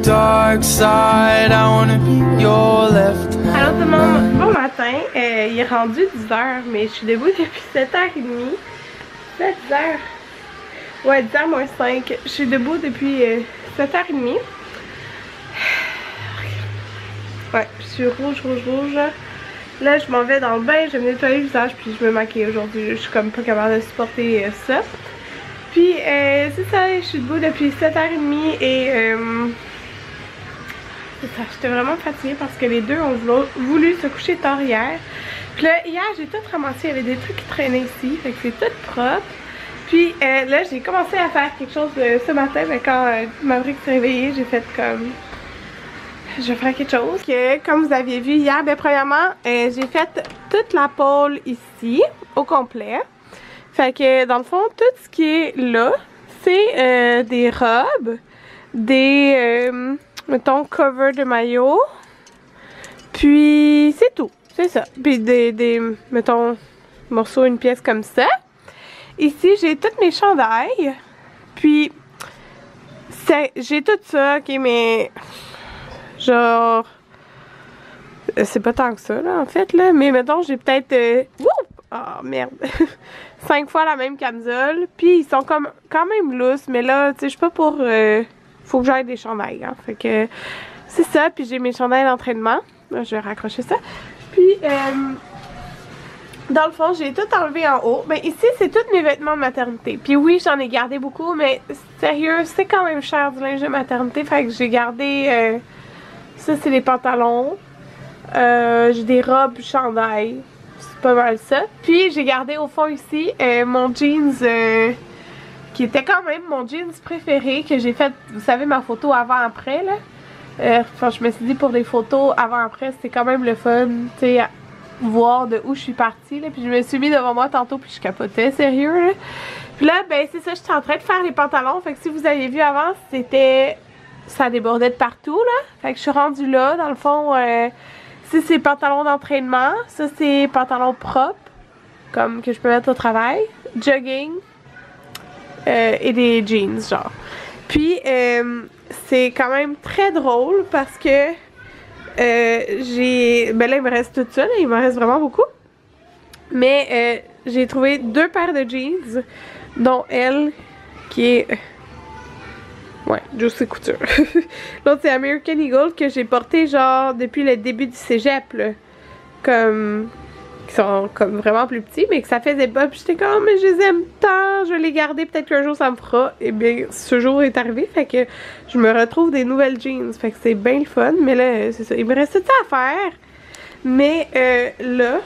dark side. I wanna be your left hand. Alors tout le monde, bon matin. Il est rendu 10h, mais je suis debout depuis 7h30. 7h. Ouais, 10h moins 5. Je suis debout depuis 7h30. Ouais, je suis rouge. Là, je m'en vais dans le bain, je vais me nettoyer le visage, puis je me maquille aujourd'hui. Je suis comme pas capable de supporter ça. Puis, c'est ça, je suis debout depuis 7h30 et c'est ça, j'étais vraiment fatiguée parce que les deux ont voulu se coucher tard hier. Puis là, hier, j'ai tout ramassé, il y avait des trucs qui traînaient ici, fait que c'est tout propre. Puis là, j'ai commencé à faire quelque chose ce matin, mais quand Maverick s'est réveillé, j'ai fait comme... Je vais faire quelque chose. Comme vous aviez vu hier, ben premièrement, j'ai fait toute la pôle ici, au complet. Fait que dans le fond, tout ce qui est là, c'est des robes, des, mettons, cover de maillot. Puis c'est tout, c'est ça. Puis des, mettons, morceaux, une pièce comme ça. Ici, j'ai toutes mes chandails. Puis, j'ai tout ça, ok, mais... Genre, c'est pas tant que ça là en fait là, mais mettons j'ai peut-être, oh merde, 5 fois la même camisole, puis ils sont comme quand même lousses, mais là tu sais je suis pas pour, faut que j'aille des chandails, hein, fait que c'est ça, puis j'ai mes chandails d'entraînement, là, je vais raccrocher ça, puis dans le fond j'ai tout enlevé en haut, mais ici c'est tous mes vêtements de maternité, puis oui j'en ai gardé beaucoup, mais sérieux c'est quand même cher du linge de maternité, fait que j'ai gardé... Ça, c'est les pantalons. J'ai des robes, chandail. C'est pas mal ça. Puis, j'ai gardé au fond ici mon jeans qui était quand même mon jeans préféré que j'ai fait. Vous savez, ma photo avant-après, là. Enfin, je me suis dit pour des photos avant-après, c'était quand même le fun, tu sais, voir de où je suis partie, là. Puis, je me suis mis devant moi tantôt, puis je capotais, sérieux, là. Puis là, ben, c'est ça, j'étais en train de faire les pantalons. Fait que si vous aviez vu avant, c'était... Ça débordait de partout là, fait que je suis rendue là, dans le fond, ça c'est pantalon d'entraînement, ça c'est pantalon propre, comme que je peux mettre au travail, jogging, et des jeans genre. Puis c'est quand même très drôle parce que ben là il me reste tout ça, là, il me reste vraiment beaucoup, mais j'ai trouvé 2 paires de jeans, dont elle qui est... Ouais, Juicy Couture. L'autre c'est American Eagle que j'ai porté genre depuis le début du cégep là. Comme... Qui sont comme vraiment plus petits mais que ça faisait pas. Puis j'étais comme mais je les aime tant, je vais les garder, peut-être qu'un jour ça me fera. Et bien ce jour est arrivé, fait que je me retrouve des nouvelles jeans. Fait que c'est bien le fun. Mais là c'est ça, il me reste tout ça à faire. Mais là,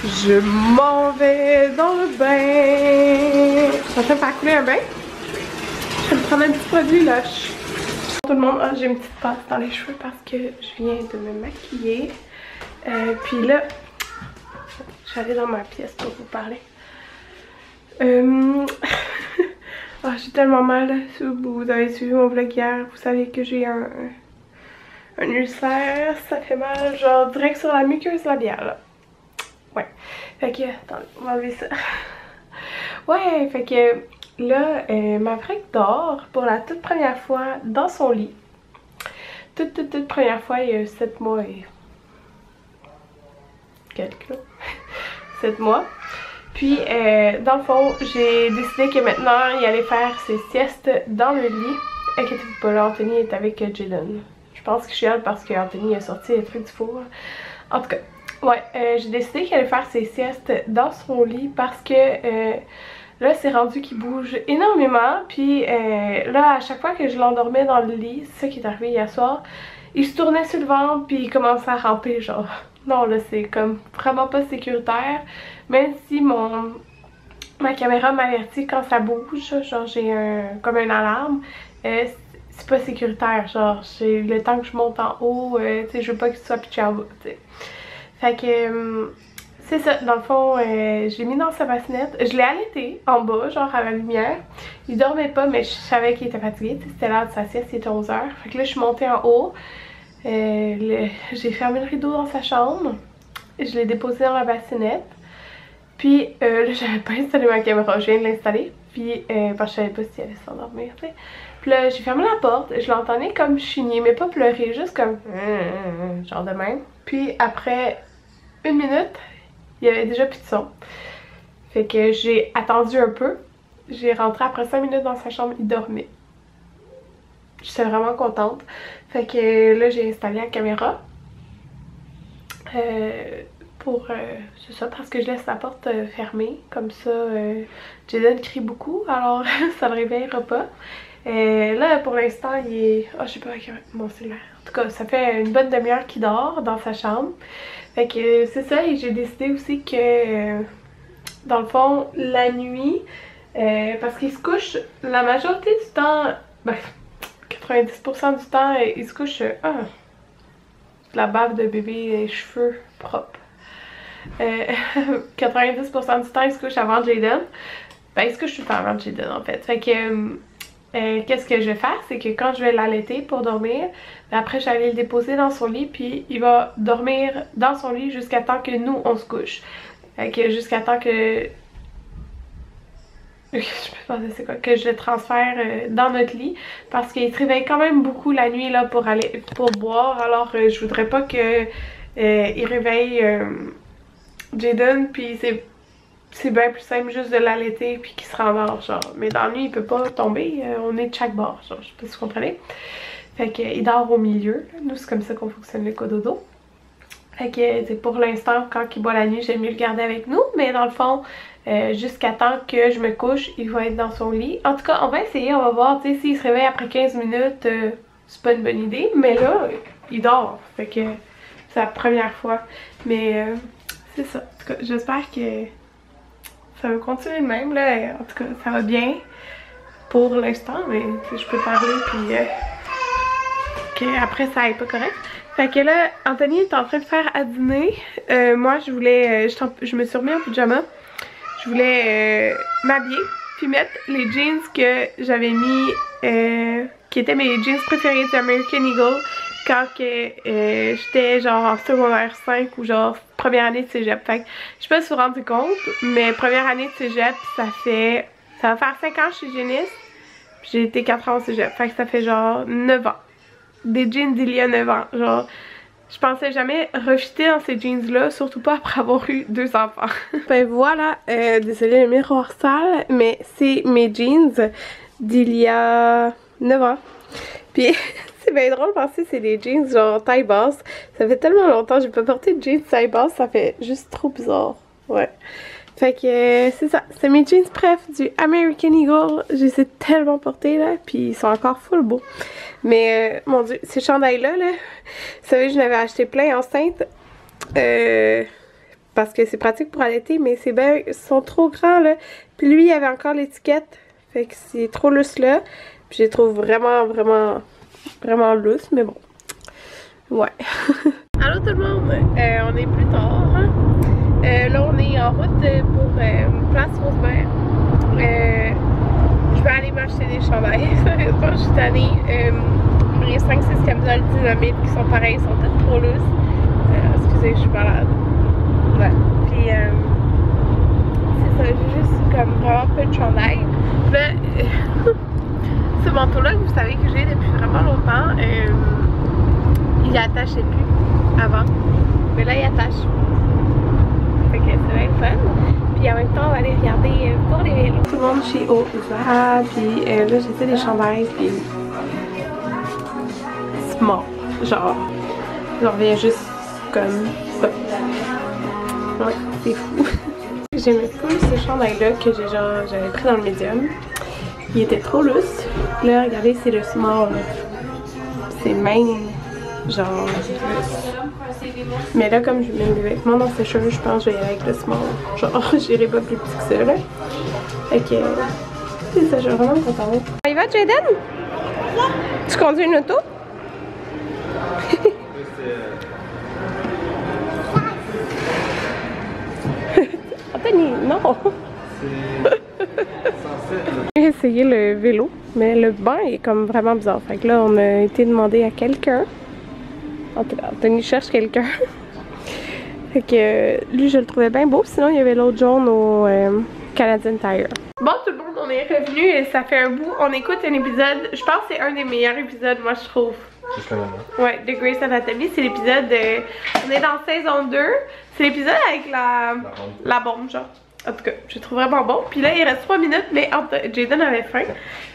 je m'en vais dans le bain. Je suis en train de faire couler un bain. Je vais me prendre un petit produit Lush. Tout le monde, j'ai une petite passe dans les cheveux parce que je viens de me maquiller. Puis là, je vais aller dans ma pièce pour vous parler. Oh, j'ai tellement mal. Si vous avez suivi mon vlog hier, vous savez que j'ai un ulcère. Ça fait mal, genre direct sur la muqueuse labiale. Là. Ouais. Fait que, attendez, on va enlever ça. Ouais, fait que... Là, Maverick dort pour la toute première fois dans son lit. Toute première fois il y a 7 mois et... quelques là. 7 mois. Puis, dans le fond, j'ai décidé que maintenant, il allait faire ses siestes dans le lit. Inquiétez-vous pas, là, Anthony est avec Jaden. Je pense qu'il chiale parce qu'Anthony a sorti les trucs du four. En tout cas, ouais, j'ai décidé qu'il allait faire ses siestes dans son lit parce que... là, c'est rendu qu'il bouge énormément, puis là, à chaque fois que je l'endormais dans le lit, c'est ça qui est arrivé hier soir, il se tournait sur le ventre, puis il commençait à ramper, genre. Non, là, c'est comme vraiment pas sécuritaire, même si ma caméra m'avertit quand ça bouge, genre j'ai comme une alarme, c'est pas sécuritaire, genre, j'ai le temps que je monte en haut, tu sais, je veux pas qu'il soit pitché en bas, tu sais. Fait que... c'est ça, dans le fond, je l'ai mis dans sa bassinette. Je l'ai allaité en bas, genre à la lumière. Il dormait pas, mais je savais qu'il était fatigué. C'était l'heure de sa sieste, il était 11h. Fait que là, je suis montée en haut. J'ai fermé le rideau dans sa chambre. Je l'ai déposé dans la bassinette. Puis là, j'avais pas installé ma caméra. Je viens de l'installer. Puis, parce que je savais pas si elle allait s'endormir, tu sais. Puis Puis là, j'ai fermé la porte, je l'entendais comme chigner, mais pas pleurer, juste comme genre de même. Puis après 1 minute, il y avait déjà plus de son. Fait que j'ai attendu un peu. J'ai rentré après 5 minutes dans sa chambre, il dormait. J'étais vraiment contente. Fait que là, j'ai installé la caméra. C'est ça, parce que je laisse la porte fermée. Comme ça, Jaden crie beaucoup, alors ça le réveillera pas. Là, pour l'instant, il est... Oh, je sais pas avec mon cellulaire. En tout cas, ça fait une bonne demi-heure qu'il dort dans sa chambre. Fait que c'est ça, et j'ai décidé aussi que, dans le fond, la nuit, parce qu'il se couche la majorité du temps, ben, 90% du temps, il se couche... la bave de bébé, les cheveux propres. 90% du temps, il se couche avant Jaden. Ben, il se couche tout le temps avant Jaden, en fait. Fait que, qu'est-ce que je vais faire, c'est que quand je vais l'allaiter pour dormir, ben après, je vais aller le déposer dans son lit, puis il va dormir dans son lit jusqu'à temps que nous, on se couche. Fait que jusqu'à temps que... je peux pas c'est quoi, que je le transfère dans notre lit, parce qu'il se réveille quand même beaucoup la nuit là pour boire, alors je voudrais pas que il réveille Jaden, puis c'est bien plus simple juste de l'allaiter puis qu'il se rendort, genre. Mais dans la nuit il peut pas tomber, on est de chaque bord, genre, je sais pas si vous comprenez. Fait qu'il dort au milieu, nous c'est comme ça qu'on fonctionne le cododo. Fait que pour l'instant, quand il boit la nuit, j'aime mieux le garder avec nous, mais dans le fond, jusqu'à temps que je me couche, il va être dans son lit. En tout cas, on va essayer, on va voir, tu sais, s'il se réveille après 15 minutes, c'est pas une bonne idée, mais là, il dort, fait que c'est la première fois. Mais c'est ça, en tout cas, j'espère que ça va continuer de même, là, en tout cas, ça va bien pour l'instant, mais je peux parler, puis qu'après ça aille pas correct. Fait que là, Anthony est en train de faire à dîner. Moi, je voulais... je me suis remis en pyjama. Je voulais m'habiller, puis mettre les jeans que j'avais mis... qui étaient mes jeans préférés de American Eagle quand j'étais genre en secondaire 5 ou genre première année de cégep. Fait que je sais pas si vous vous rendez compte, mais première année de cégep, ça va faire 5 ans chez Génis. Puis j'ai été 4 ans au cégep. Fait que ça fait genre 9 ans. Des jeans d'il y a 9 ans, genre je pensais jamais refitter dans ces jeans là, surtout pas après avoir eu 2 enfants. Ben voilà, désolé le miroir sale, mais c'est mes jeans d'il y a 9 ans. Puis c'est bien drôle parce que c'est des jeans genre taille basse. Ça fait tellement longtemps que j'ai pas porté de jeans taille basse, ça fait juste trop bizarre. Ouais. Fait que c'est ça, c'est mes jeans préf du American Eagle. Je les ai tellement portés là, puis ils sont encore full beaux. Mais mon dieu, ces chandails-là, là, vous savez, je n'avais acheté plein enceinte. Parce que c'est pratique pour allaiter, mais c'est bien, ils sont trop grands là. Puis lui, il avait encore l'étiquette. Fait que c'est trop lousse là. Puis je les trouve vraiment, vraiment, vraiment lousses, mais bon. Ouais. Allô tout le monde, on est plus tard. Hein? Là, on est en route pour Place Rosemère. Je vais aller m'acheter des chandails. Quand je suis tannée, les 5-6 camisoles Dynamite qui sont pareilles sont toutes trop lousses. Excusez, je suis malade. Ouais. Puis, c'est ça, j'ai juste comme vraiment peu de chandails. Là, ce manteau-là que vous savez que j'ai depuis vraiment longtemps, il attachait plus avant. Mais là, il attache. Fait que c'est bien fun. Puis en même temps, on va aller regarder pour les vélos. Tout le monde chez Oza. Puis là, j'essaie des chandails. Puis small. Genre, j'en reviens juste comme ça. Ouais, c'est fou. J'aimais plus ce chandail-là que j'avais pris dans le médium. Il était trop lousse. Là, regardez, c'est le small. C'est même genre. Mais là, comme je mets mes vêtements dans sécheuse, je pense que je vais y aller avec le small. Genre, j'irai pas plus petit que ça, là. Fait que, c'est ça, je suis vraiment contente. Il va, Jaden? Tu conduis une auto? Anthony, non! J'ai essayé le vélo, mais le banc est comme vraiment bizarre. Fait que là, on a été demandé à quelqu'un. En tout cas, Anthony cherche quelqu'un. Fait que lui, je le trouvais bien beau. Sinon, il y avait l'autre jaune Canadian Tire. Bon tout le monde, on est revenu et ça fait un bout. On écoute un épisode, je pense que c'est un des meilleurs épisodes, moi je trouve. Ouais, de Grey's Anatomy, c'est l'épisode on est dans saison 2. C'est l'épisode avec la bombe genre. En tout cas, je trouve vraiment bon. Puis là, il reste 3 minutes, mais Jaden avait faim.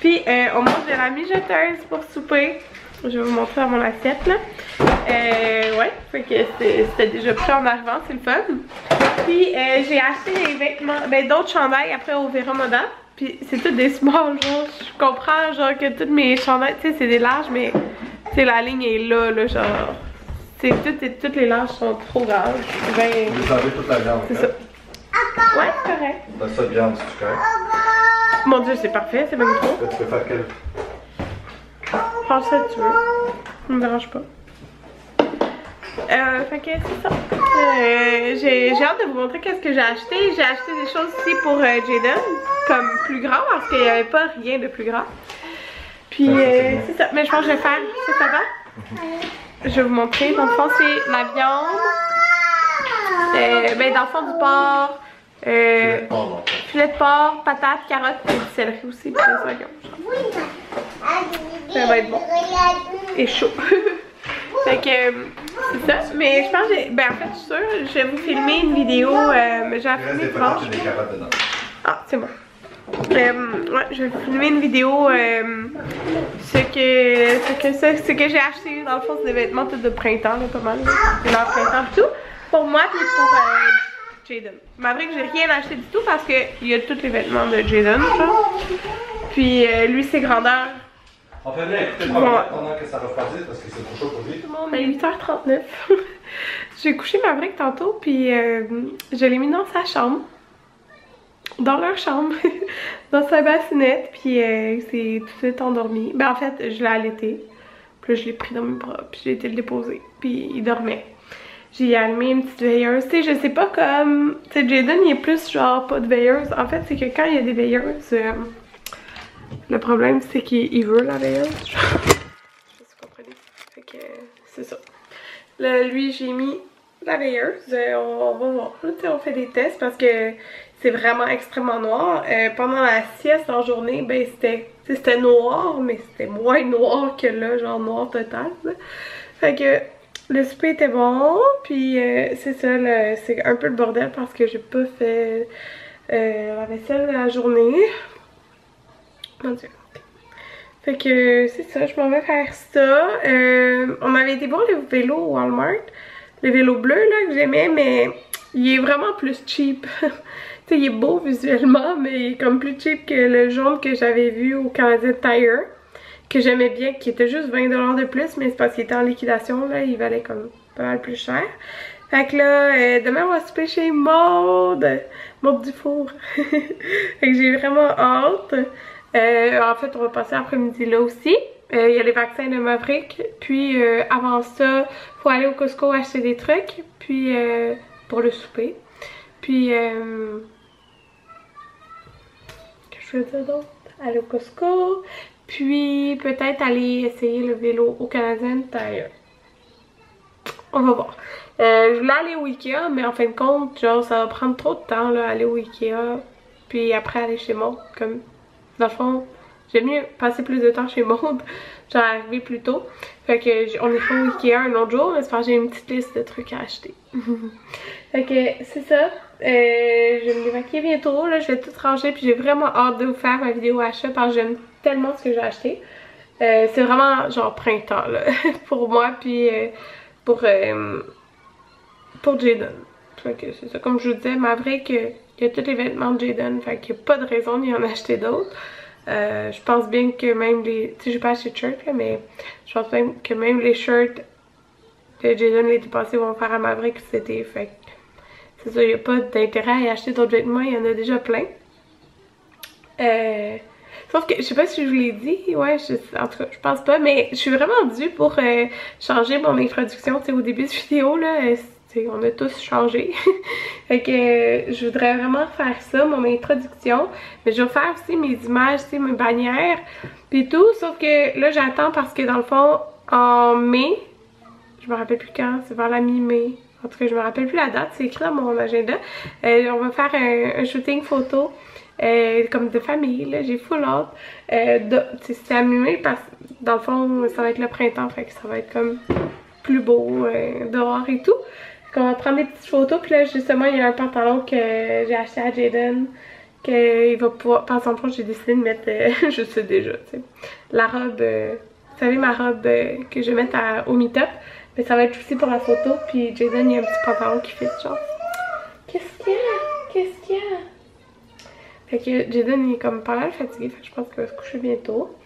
Puis on mange de la mijoteuse pour souper. Je vais vous montrer dans mon assiette là. Ouais, fait que c'était déjà pris en arrivant, c'est le fun. Puis j'ai acheté des vêtements, ben d'autres chandails après au Vera Moda. Puis c'est tout des small, genre je comprends genre que toutes mes chandails, tu sais c'est des larges, mais tu sais la ligne est là, genre. C'est toutes les larges sont trop grandes. Ben, vous avez toute la viande. C'est ça. Ouais, correct. T'as ça de viande, c'est correct. Mon dieu, c'est parfait, c'est même trop. Tu peux faire quel? Prends ça si tu veux. Ça me dérange pas. Fait que c'est ça. J'ai hâte de vous montrer qu'est-ce que j'ai acheté. J'ai acheté des choses aussi pour Jaden, comme plus grand, parce qu'il n'y avait pas rien de plus grand. Puis c'est ça. Mais je pense que je vais faire ça va. Je vais vous montrer. Dans le fond, c'est la viande. Ben dans le fond du porc. Filet de porc, patates, carottes et du céleri aussi. Puis ça va être bon. Et chaud. Fait que c'est ça. Mais je pense que ben en fait je suis sûre, je vais vous filmer une vidéo. Mais j'ai filmé dimanche. Ah, c'est bon. Ouais, je vais vous filmer une vidéo. Ce que j'ai acheté. Dans le fond, c'est des vêtements tout de printemps, là, pas mal. C'est leur printemps tout. Pour moi, puis pour Jaden. Maverick, j'ai rien acheté du tout parce qu'il y a tous les vêtements de Jaden, genre. Puis lui, c'est grandeur. On fait bien écouter le pendant que ça refroidisse parce que c'est trop chaud pour lui. Tout le monde, il est 8h39. J'ai couché Maverick tantôt, puis je l'ai mis dans sa chambre. Dans leur chambre. Dans sa bassinette, puis c'est tout de suite endormi. Ben en fait, je l'ai allaité. Puis là, je l'ai pris dans mes bras, puis j'ai été le déposer. Puis il dormait. J'ai allumé une petite veilleuse. Tu sais, je sais pas comme... Tu sais, Jaden, il est plus genre pas de veilleuse. En fait, c'est que quand il y a des veilleuses... le problème, c'est qu'il veut la veilleuse. Je sais pas si vous comprenez. Fait que c'est ça. Là, lui, j'ai mis la veilleuse. On va voir. Là, on fait des tests parce que c'est vraiment extrêmement noir. Pendant la sieste en journée, ben c'était noir, mais c'était moins noir que là, genre noir total. Ça. Fait que le souper était bon. Puis c'est ça, c'est un peu le bordel parce que j'ai pas fait la vaisselle de la journée. Mon dieu. Fait que c'est ça, je m'en vais faire ça. On avait été voir le vélo au Walmart. Le vélo bleu là que j'aimais, mais il est vraiment plus cheap. Tu sais, il est beau visuellement, mais il est comme plus cheap que le jaune que j'avais vu au Canadian Tire. Que j'aimais bien, qui était juste 20$ de plus, mais c'est parce qu'il était en liquidation, là, il valait comme pas mal plus cher. Fait que là, demain on va souper chez Maude. Maude Dufour. Fait que j'ai vraiment hâte. En fait, on va passer l'après-midi là aussi. Il y a les vaccins de Maverick. Puis avant ça, faut aller au Costco acheter des trucs. Puis pour le souper. Puis qu'est-ce que je veux dire d'autre? Aller au Costco. Puis peut-être aller essayer le vélo au Canadian Tire. On va voir. Je voulais aller au Ikea, mais en fin de compte, genre ça va prendre trop de temps là, aller au Ikea. Puis après aller chez Maude, comme... Dans le fond, j'aime mieux passer plus de temps chez Maude, genre arriver plus tôt. Fait que on ira au Ikea un autre jour, mais c'est parce que j'ai une petite liste de trucs à acheter. Fait que c'est ça. Je vais me démaquiller bientôt, là je vais tout ranger, puis j'ai vraiment hâte de vous faire ma vidéo achat parce que j'aime tellement ce que j'ai acheté. C'est vraiment genre printemps là, pour moi, puis pour Jaden. Fait que c'est ça, comme je vous disais, Maverick, il y a tous les vêtements de Jaden, fait qu'il n'y a pas de raison d'y en acheter d'autres. Je pense bien que même les... Tu sais, j'ai pas acheté de shirt là, mais je pense même que même les shirts de Jaden l'été passé vont faire à Maverick cet été, fait que c'est ça, il n'y a pas d'intérêt à y acheter d'autres vêtements, il y en a déjà plein. Sauf que, je sais pas si je vous l'ai dit, ouais, en tout cas, je pense pas, mais je suis vraiment due pour changer mon introduction, tu sais, au début de cette vidéo, là, on a tous changé. Fait que je voudrais vraiment faire ça, mon introduction, mais je vais faire aussi mes images, tu sais, mes bannières, puis tout, sauf que là, j'attends parce que, dans le fond, en mai, je me rappelle plus quand, c'est vers la mi-mai, en tout cas, je me rappelle plus la date, c'est écrit dans mon agenda, on va faire un shooting photo comme de famille, là, j'ai full hâte. C'est animé parce que dans le fond, ça va être le printemps, fait que ça va être comme plus beau dehors et tout. On va prendre des petites photos, puis là justement il y a un pantalon que j'ai acheté à Jaden, qu'il va pouvoir, par exemple j'ai décidé de mettre, je sais déjà, tu sais, la robe, vous savez ma robe que je vais mettre au meet-up, mais ça va être aussi pour la photo, puis Jaden il y a un petit pantalon qui fait genre, qu'est-ce qu'il y a? Qu'est-ce qu'il y a? Fait que Jaden il est comme pas mal fatigué, fait que je pense qu'il va se coucher bientôt.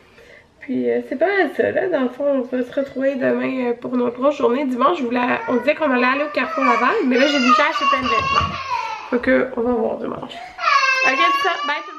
Puis c'est pas mal ça là, dans le fond on va se retrouver demain pour notre grosse journée. Dimanche on disait qu'on allait aller au Carrefour Laval, mais là j'ai déjà acheté plein de vêtements. Fait que on va voir dimanche. Ok, c'est ça, bye tout le monde!